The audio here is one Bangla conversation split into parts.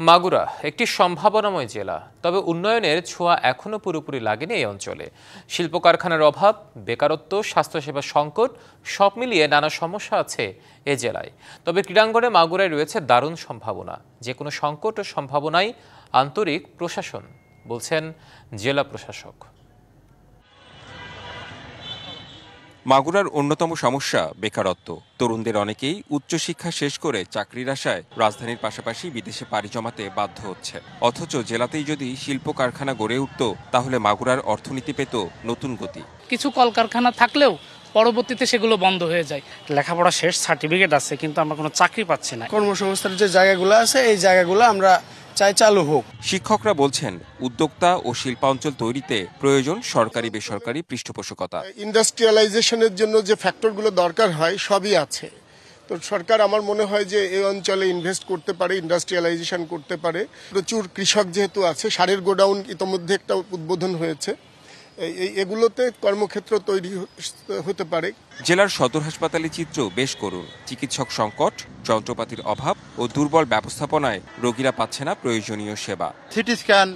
মাগুরা একটি সম্ভাবনাময় জেলা, তবে উন্নয়নের ছোঁয়া এখনো পুরোপুরি লাগেনি এই অঞ্চলে। শিল্প কারখানার অভাব, বেকারত্ব, স্বাস্থ্যসেবা সংকট সব মিলিয়ে নানা সমস্যা আছে এ জেলায়। তবে ক্রীড়াঙ্গনে মাগুরায় রয়েছে দারুণ সম্ভাবনা। যে কোনো সংকট ও সম্ভাবনায় আন্তরিক প্রশাসন, বলছেন জেলা প্রশাসক। মাগুরার অন্যতম সমস্যা বেকারত্ব। তরুণদের অনেকেই উচ্চশিক্ষা শেষ করে চাকরির আশায় রাজধানীর পাশাপাশি বিদেশে পাড়ি জমাতে বাধ্য হচ্ছে। অথচ জেলাতেই যদি শিল্প কারখানা গড়ে উঠত, তাহলে মাগুরার অর্থনীতি পেত নতুন গতি। কিছু কলকারখানা থাকলেও পরবর্তীতে সেগুলো বন্ধ হয়ে যায়। লেখাপড়া শেষ, সার্টিফিকেট আছে, কিন্তু আমরা কোনো চাকরি পাচ্ছি না। কর্মসংস্থানের যে জায়গাগুলো আছে, এই জায়গাগুলো আমরা চাই চালু হোক। শিক্ষকরা বলছেন, উদ্যোক্তা ও শিল্পাঞ্চল তৈরিতে প্রয়োজন সরকারি বেসরকারি পৃষ্ঠপোষকতা। ইন্ডাস্ট্রিয়ালাইজেশনের জন্য যে ফ্যাক্টরগুলো দরকার হয় সবই আছে। তো সরকার আমার মনে হয় যে এই অঞ্চলে ইনভেস্ট করতে পারে, ইন্ডাস্ট্রিয়ালাইজেশন করতে পারে। প্রচুর কৃষক যেহেতু আছে, সারের গোডাউন ইতোমধ্যে একটা উদ্বোধন হয়েছে, এগুলোতে কর্মক্ষেত্র তৈরি হতে পারে। জেলার সদর হাসপাতালে চিত্র বেশ করুণ। চিকিৎসক সংকট, যন্ত্রপাতির অভাব ও দুর্বল ব্যবস্থাপনায় রোগীরা পাচ্ছে না প্রয়োজনীয় সেবা। সিটি স্ক্যান,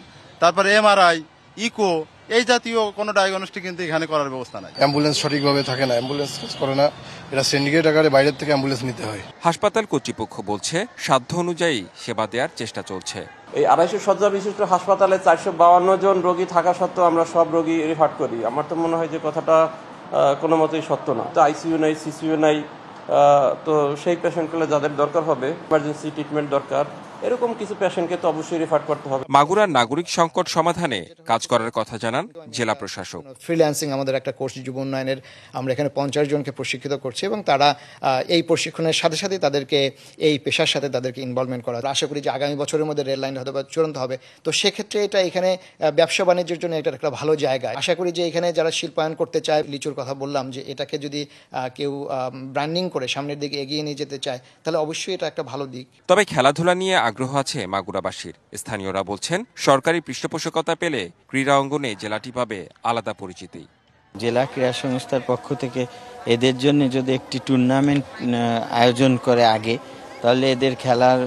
তারপরে এমআরআই, ইকো, এই জাতীয় কোনো ডায়াগনস্টিক কিন্তু এখানে করার ব্যবস্থা নাই। অ্যাম্বুলেন্স সঠিকভাবে থাকে না, অ্যাম্বুলেন্স করে না, এটা সিন্ডিকেট আকারে বাইরের থেকে অ্যাম্বুলেন্স নিতে হয়। হাসপাতাল কর্তৃপক্ষ বলছে, সাধ্য অনুযায়ী সেবা দেওয়ার চেষ্টা চলছে। এই 250 শয্যা বিশিষ্ট হাসপাতালে 452 জন রোগী থাকা সত্ত্বেও আমরা সব রোগী রেফার করি। আমার তো মনে হয় যে কথাটা কোনো মতেই সত্য না। তো আইসিইউ নাই, সিসিইউ নাই, তো সেই পেশেন্টগুলো যাদের দরকার হবে, ইমার্জেন্সি ট্রিটমেন্ট দরকার, এরকম কিছু পেশেন্টকে তো অবশ্যই রেফার করতে হবে। মাগুরার নাগরিক সংকট সমাধানে কাজ করার কথা জানান জেলা প্রশাসক। ফ্রিল্যান্সিং আমাদের একটা কোর্স, যুব উন্নয়নের, আমরা এখানে 50 জনকে প্রশিক্ষিত করছি এবং তারা এই প্রশিক্ষণের সাথে সাথে তাদেরকে এই পেশার সাথে তাদেরকে ইনভলভমেন্ট করা। আশা করি যে আগামী বছরের মধ্যে রেল লাইন হয়তো বা চূড়ান্ত হবে। তো সেক্ষেত্রে এটা এখানে ব্যবসা বাণিজ্যের জন্য এটা একটা ভালো জায়গা। আশা করি যে এখানে যারা শিল্পায়ন করতে চায়, লিচুর কথা বললাম, যে এটাকে যদি কেউ ব্র্যান্ডিং করে সামনের দিকে এগিয়ে নিয়ে যেতে চায়, তাহলে অবশ্যই এটা একটা ভালো দিক। তবে খেলাধুলা নিয়ে আগ্রহ আছে মাগুরাবাসীর। স্থানীয়রা বলছেন, সরকারি পৃষ্ঠপোষকতা পেলে ক্রীড়া অঙ্গনে জেলাটি পাবে আলাদা পরিচিতি। জেলা ক্রীড়া সংস্থার পক্ষ থেকে এদের জন্য যদি একটি টুর্নামেন্ট আয়োজন করে আগে, তাহলে এদের খেলার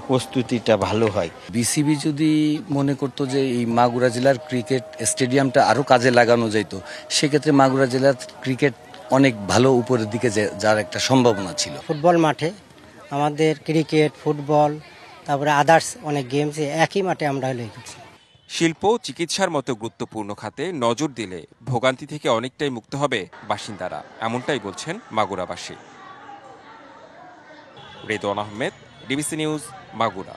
প্রস্তুতিটা ভালো হয়। বিসিবি যদি মনে করতো যে এই মাগুরা জেলার ক্রিকেট স্টেডিয়ামটা আরও কাজে লাগানো যেত, সেক্ষেত্রে মাগুরা জেলার ক্রিকেট অনেক ভালো উপরের দিকে যার একটা সম্ভাবনা ছিল। ফুটবল মাঠে আমাদের ক্রিকেট, ফুটবল, তারপরে আদার্স অনেক গেমস একই মাঠে আমরা হলে করছি। শিল্প, চিকিৎসার মতো গুরুত্বপূর্ণ খাতে নজর দিলে ভোগান্তি থেকে অনেকটাই মুক্ত হবে বাসিন্দারা, এমনটাই বলছেন মাগুরাবাসী। Redwan Ahmed, DBC news, Magura.